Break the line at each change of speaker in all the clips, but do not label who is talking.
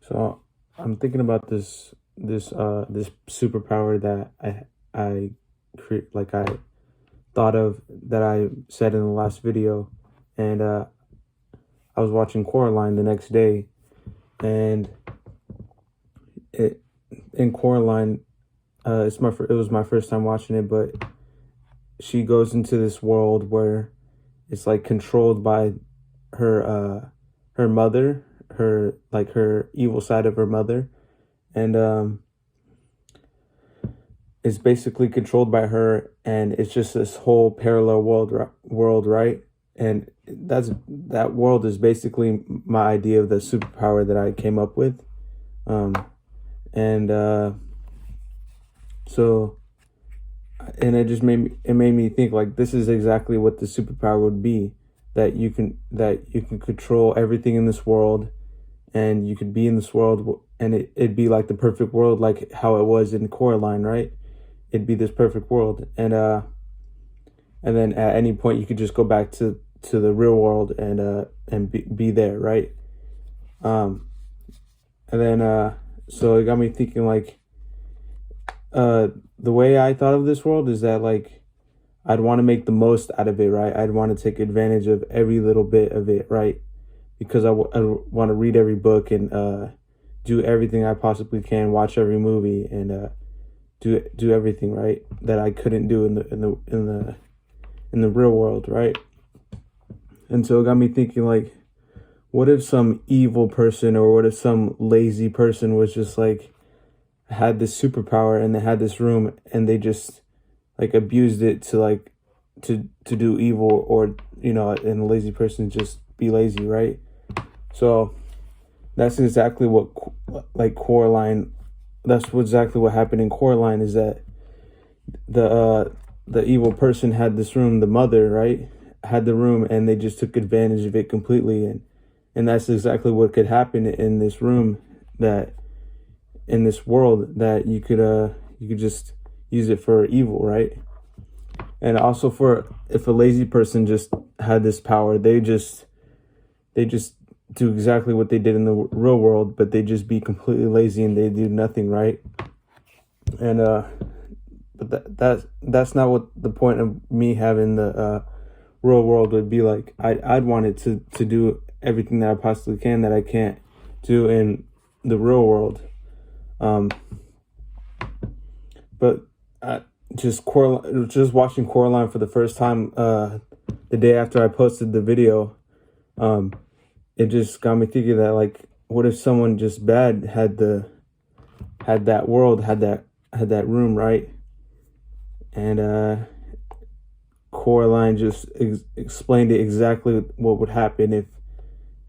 So I'm thinking about this superpower that I create I thought of that I said in the last video, and I was watching Coraline the next day, and it in Coraline, it was my first time watching it, but she goes into this world where it's like controlled by her mother, her evil side of her mother, and it's basically controlled by her, and it's just this whole parallel world, right? And that world is basically my idea of the superpower that I came up with. And so and it made me think, like, this is exactly what the superpower would be, that you can control everything in this world, and you could be in this world, and it'd be like the perfect world, like how it was in Coraline, right? It'd be this perfect world, and then at any point you could just go back to the real world and be there, right? And then so it got me thinking, like, the way I thought of this world is that, like, I'd want to make the most out of it, right? I'd want to take advantage of every little bit of it, right? Because I want to read every book, and do everything I possibly can, watch every movie, and do everything, right, that I couldn't do in the real world, right? And so it got me thinking, like, what if some evil person, or what if some lazy person was just like had this superpower, and they had this room, and they just like abused it to do evil, or and the lazy person just be lazy, right? So that's exactly what Coraline. That's exactly what happened in Coraline, is that the evil person had this room, the mother, right, had the room, and they just took advantage of it completely, and that's exactly what could happen in this room, that in this world, that you could just use it for evil, right? And also, for if a lazy person just had this power, they just do exactly what they did in the real world, but they just be completely lazy, and they do nothing, right? And but that's not what the point of me having the real world would be like. I'd want it to do everything that I possibly can, that I can't do in the real world. But just watching Coraline for the first time the day after I posted the video, it just got me thinking that, like, what if someone just bad had that world, had that room, right? And Coraline just explained it exactly what would happen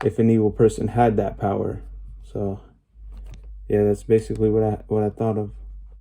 if an evil person had that power. So yeah, that's basically what I thought of.